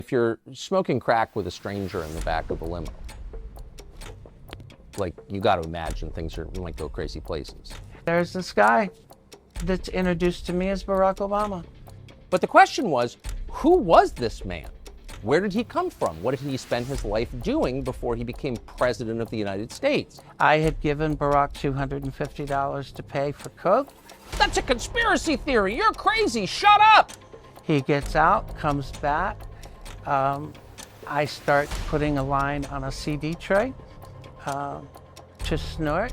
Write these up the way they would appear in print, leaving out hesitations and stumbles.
If you're smoking crack with a stranger in the back of a limo, like, you got to imagine things might go crazy places. There's this guy that's introduced to me as Barack Obama. But the question was, who was this man? Where did he come from? What did he spend his life doing before he became president of the United States? I had given Barack $250 to pay for coke. That's a conspiracy theory. You're crazy. Shut up. He gets out, comes back. I start putting a line on a CD tray to snort.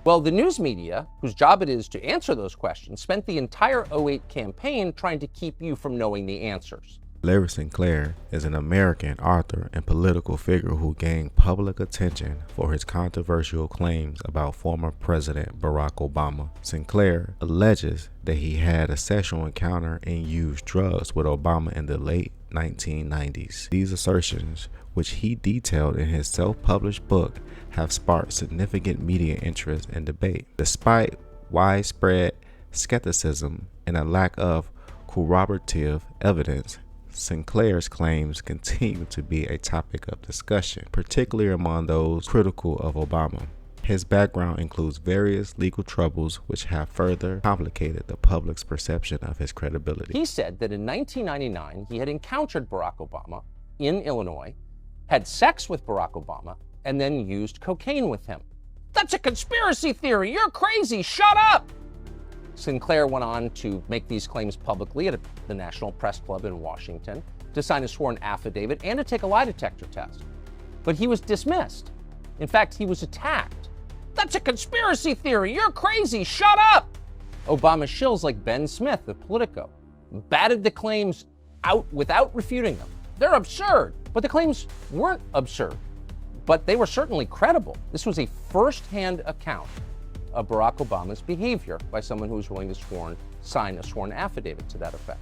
Well, the news media, whose job it is to answer those questions, spent the entire '08 campaign trying to keep you from knowing the answers. Larry Sinclair is an American author and political figure who gained public attention for his controversial claims about former President Barack Obama. Sinclair alleges that he had a sexual encounter and used drugs with Obama in the late 1990s. These assertions, which he detailed in his self-published book, have sparked significant media interest and debate. Despite widespread skepticism and a lack of corroborative evidence, Sinclair's claims continue to be a topic of discussion, particularly among those critical of Obama. His background includes various legal troubles which have further complicated the public's perception of his credibility. He said that in 1999, he had encountered Barack Obama in Illinois, had sex with Barack Obama, and then used cocaine with him. That's a conspiracy theory. You're crazy. Shut up. Sinclair went on to make these claims publicly at the National Press Club in Washington, to sign a sworn affidavit, and to take a lie detector test. But he was dismissed. In fact, he was attacked. That's a conspiracy theory. You're crazy. Shut up. Obama shills like Ben Smith of Politico batted the claims out without refuting them. They're absurd. But the claims weren't absurd, but they were certainly credible. This was a first-hand account of Barack Obama's behavior by someone who was willing to sign a sworn affidavit to that effect.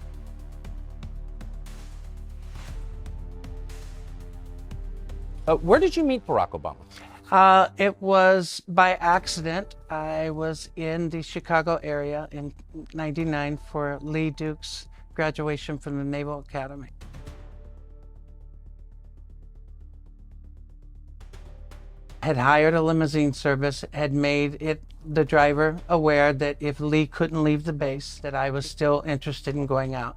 Where did you meet Barack Obama? It was by accident. I was in the Chicago area in '99 for Lee Duke's graduation from the Naval Academy. Had hired a limousine service, had made the driver aware that if Lee couldn't leave the base, that I was still interested in going out.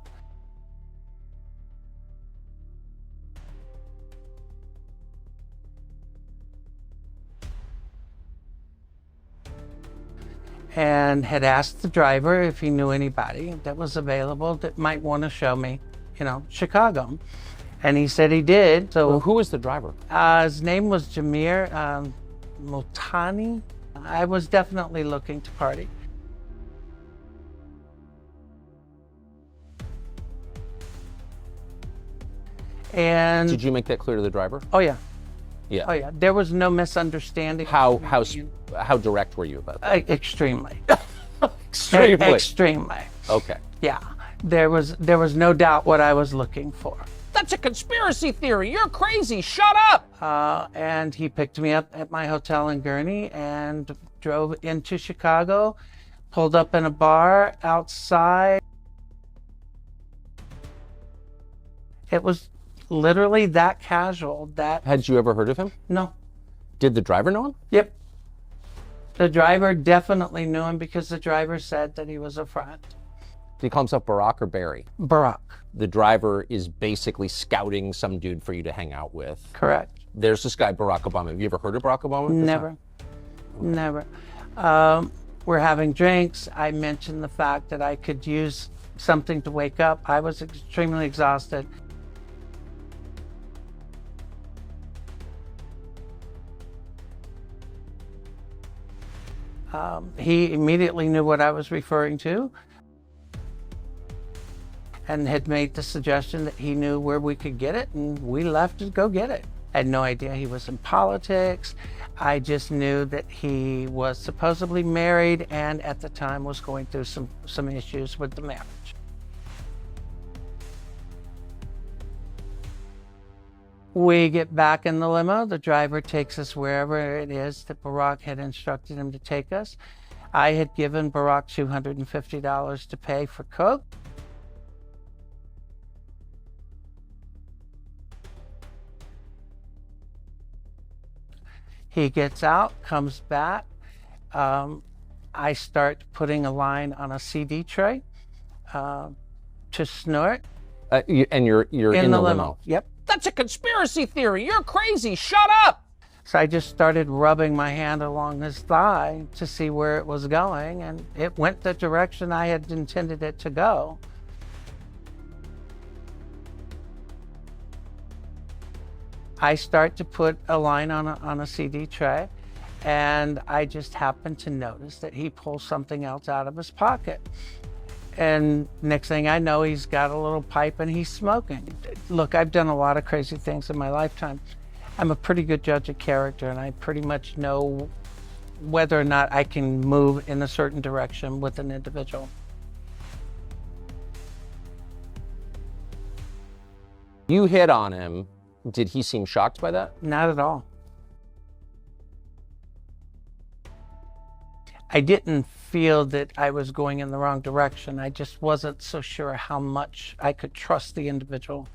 And had asked the driver if he knew anybody that was available that might want to show me, Chicago. And he said he did. So, well, who was the driver? His name was Jamir Multani. I was definitely looking to party. And did you make that clear to the driver? Oh yeah. Yeah. Oh yeah. There was no misunderstanding. How direct were you about that? Extremely. Extremely. Extremely. Okay. Yeah. There was no doubt what I was looking for. That's a conspiracy theory. You're crazy. Shut up. And he picked me up at my hotel in Gurnee and drove into Chicago, pulled up in a bar outside. It was literally that casual. Had you ever heard of him? No. Did the driver know him? Yep. The driver definitely knew him because the driver said that he was a friend. Did he call himself Barack or Barry? Barack. The driver is basically scouting some dude for you to hang out with. Correct. There's this guy, Barack Obama. Have you ever heard of Barack Obama? Never. Never. We're having drinks. I mentioned the fact that I could use something to wake up. I was extremely exhausted. He immediately knew what I was referring to and had made the suggestion that he knew where we could get it, and we left to go get it. I had no idea he was in politics. I just knew that he was supposedly married and at the time was going through some issues with the marriage. We get back in the limo. The driver takes us wherever it is that Barack had instructed him to take us. I had given Barack $250 to pay for coke. He gets out, comes back. I start putting a line on a CD tray to snort. And you're in the limo. Yep. That's a conspiracy theory. You're crazy. Shut up. So I just started rubbing my hand along his thigh to see where it was going, and it went the direction I had intended it to go. I start to put a line on a CD tray, and I just happened to notice that he pulls something else out of his pocket. And next thing I know, he's got a little pipe and he's smoking. Look, I've done a lot of crazy things in my lifetime. I'm a pretty good judge of character, and I pretty much know whether or not I can move in a certain direction with an individual. You hit on him. Did he seem shocked by that? Not at all. I didn't feel that I was going in the wrong direction. I just wasn't so sure how much I could trust the individual.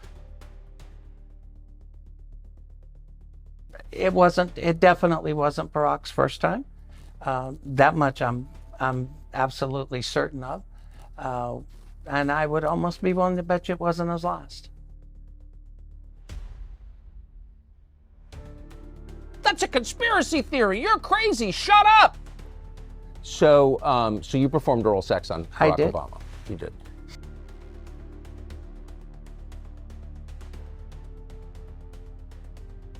It definitely wasn't Barack's first time. That much I'm absolutely certain of. And I would almost be willing to bet you it wasn't his last. That's a conspiracy theory. You're crazy. Shut up. So, so you performed oral sex on Barack Obama. You did.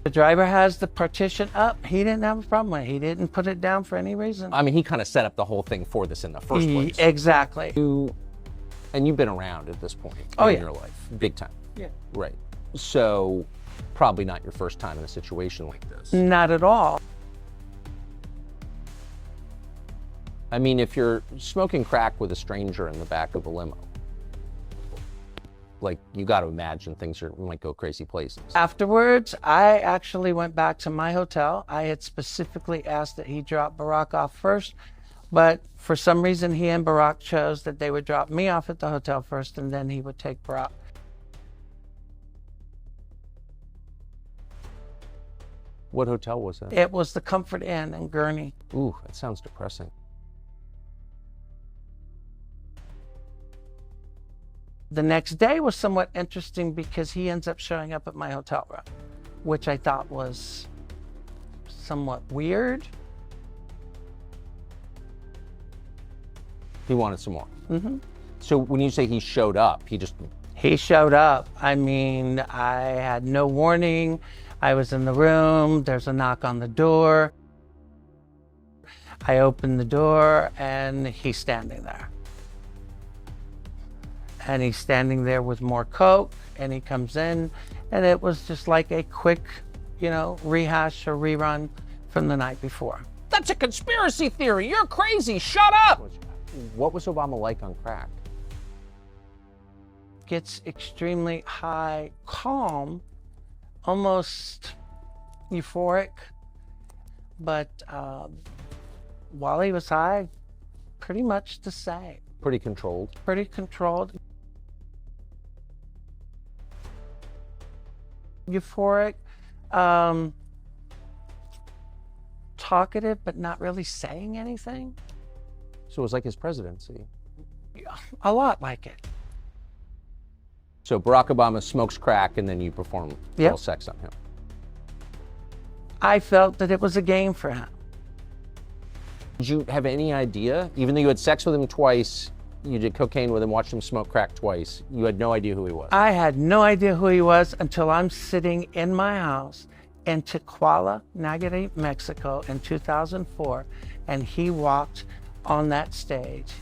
The driver has the partition up. He didn't have a problem with it. He didn't put it down for any reason. I mean, he kind of set up the whole thing for this in the first place. Exactly. And you've been around at this point in your life, big time. Yeah. Right. So, probably not your first time in a situation like this. Not at all. I mean, if you're smoking crack with a stranger in the back of a limo, like, you got to imagine things might go crazy places. Afterwards, I actually went back to my hotel. I had specifically asked that he drop Barack off first, but for some reason, he and Barack chose that they would drop me off at the hotel first, and then he would take Barack. What hotel was that? It was the Comfort Inn in Gurney. Ooh, that sounds depressing. The next day was somewhat interesting because he ends up showing up at my hotel room, which I thought was somewhat weird. He wanted some more. Mm-hmm. So when you say he showed up, He showed up. I mean, I had no warning. I was in the room. There's a knock on the door. I opened the door and he's standing there. And he's standing there with more coke, and he comes in, and it was just like a quick, rehash or rerun from the night before. That's a conspiracy theory. You're crazy. Shut up. What was Obama like on crack? Gets extremely high, calm, almost euphoric, but while he was high, pretty much the same. Pretty controlled. Pretty controlled. Euphoric, talkative, but not really saying anything. So it was like his presidency. A lot like it. So Barack Obama smokes crack, and then you perform oral sex on him. I felt that it was a game for him. Did you have any idea, even though you had sex with him twice, you did cocaine with him, watched him smoke crack twice, you had no idea who he was? I had no idea who he was until I'm sitting in my house in Tijuana, Nayarit, Mexico in 2004, and he walked on that stage.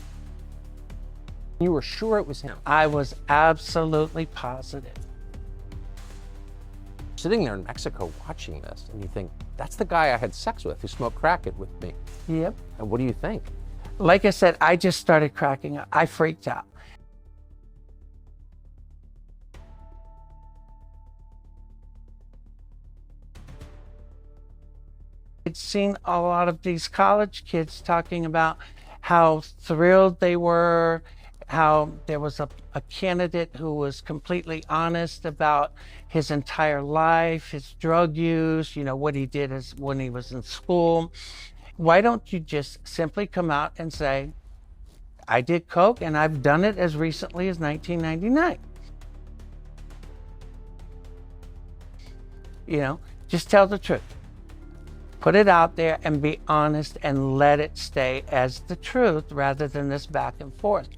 You were sure it was him? I was absolutely positive. Sitting there in Mexico watching this, and you think, that's the guy I had sex with who smoked crack with me. Yep. And what do you think? Like I said, I just started cracking up. I freaked out. I'd seen a lot of these college kids talking about how thrilled they were, how there was a candidate who was completely honest about his entire life, his drug use, what he did when he was in school. Why don't you just simply come out and say, I did coke and I've done it as recently as 1999? Just tell the truth. Put it out there and be honest and let it stay as the truth rather than this back and forth.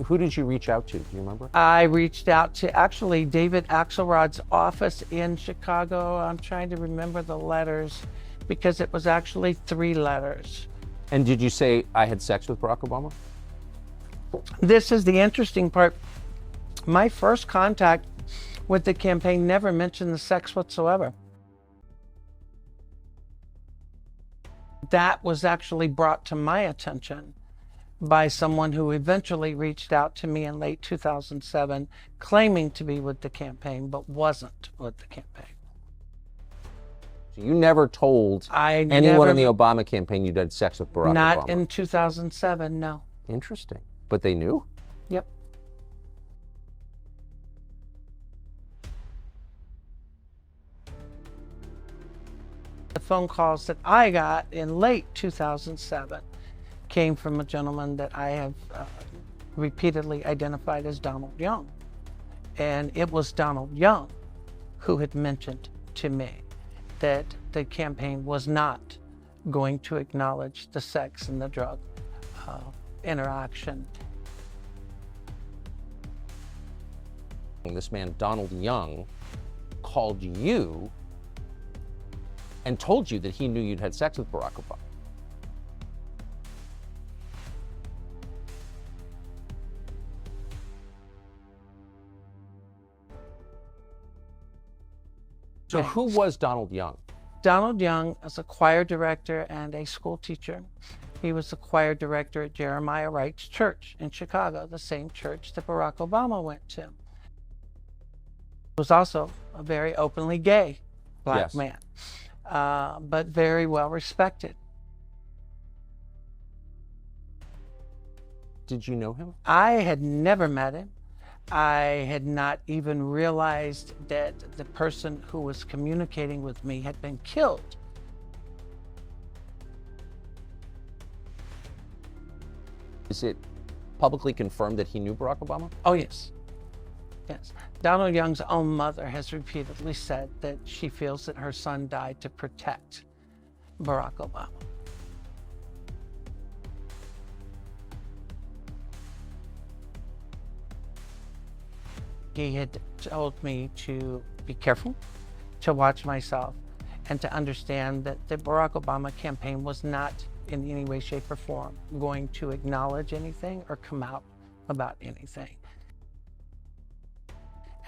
Who did you reach out to? Do you remember? I reached out to actually David Axelrod's office in Chicago. I'm trying to remember the letters because it was actually 3 letters. And did you say, I had sex with Barack Obama? This is the interesting part. My first contact with the campaign never mentioned the sex whatsoever. That was actually brought to my attention by someone who eventually reached out to me in late 2007, claiming to be with the campaign, but wasn't with the campaign. So you never told anyone in the Obama campaign you had sex with Barack Obama? Not in 2007, no. Interesting. But they knew? Yep. The phone calls that I got in late 2007 came from a gentleman that I have repeatedly identified as Donald Young. And it was Donald Young who had mentioned to me that the campaign was not going to acknowledge the sex and the drug interaction. This man, Donald Young, called you and told you that he knew you'd had sex with Barack Obama. So who was Donald Young? Donald Young is a choir director and a school teacher. He was the choir director at Jeremiah Wright's church in Chicago, the same church that Barack Obama went to. He was also a very openly gay black man, but very well respected. Did you know him? I had never met him. I had not even realized that the person who was communicating with me had been killed. Is it publicly confirmed that he knew Barack Obama? Oh, yes. Yes. Donald Young's own mother has repeatedly said that she feels that her son died to protect Barack Obama. He had told me to be careful, to watch myself, and to understand that the Barack Obama campaign was not in any way, shape, or form going to acknowledge anything or come out about anything.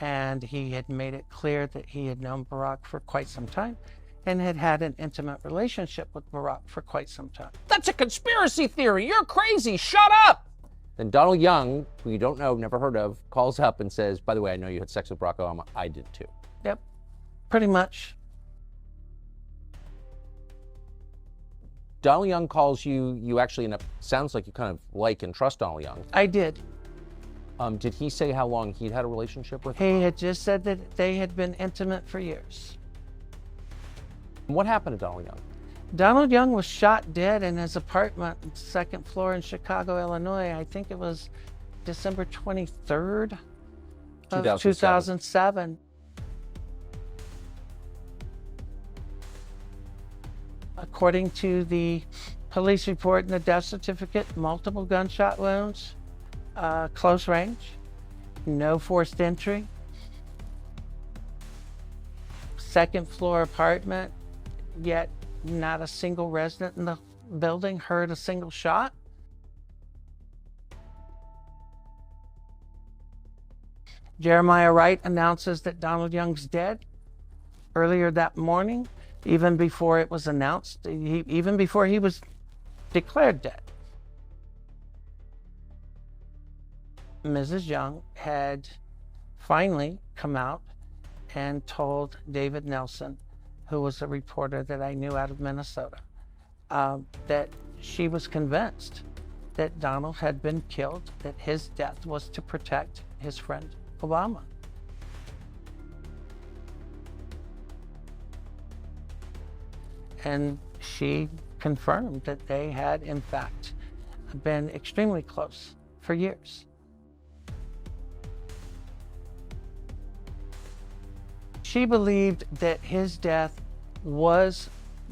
And he had made it clear that he had known Barack for quite some time and had had an intimate relationship with Barack for quite some time. That's a conspiracy theory. You're crazy. Shut up. Then Donald Young, who you don't know, never heard of, calls up and says, by the way, I know you had sex with Barack Obama. I did too. Yep, pretty much. Donald Young calls you, you actually end up, sounds like you kind of like and trust Donald Young. I did. Did he say how long he'd had a relationship with him? He had just said that they had been intimate for years. What happened to Donald Young? Donald Young was shot dead in his apartment, second floor in Chicago, Illinois. I think it was December 23rd of 2007. According to the police report and the death certificate, multiple gunshot wounds, close range, no forced entry, second floor apartment, yet not a single resident in the building heard a single shot. Jeremiah Wright announces that Donald Young's dead earlier that morning, even before it was announced, even before he was declared dead. Mrs. Young had finally come out and told David Nelson, who was a reporter that I knew out of Minnesota, that she was convinced that Donald had been killed, that his death was to protect his friend Obama. And she confirmed that they had, in fact, been extremely close for years. She believed that his death was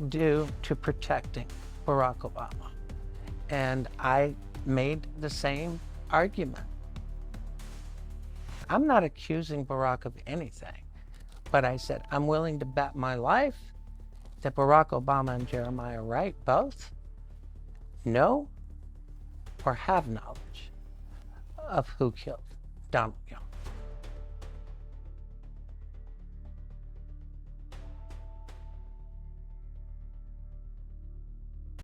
due to protecting Barack Obama. And I made the same argument. I'm not accusing Barack of anything, but I said, I'm willing to bet my life that Barack Obama and Jeremiah Wright both know or have knowledge of who killed Donald Young.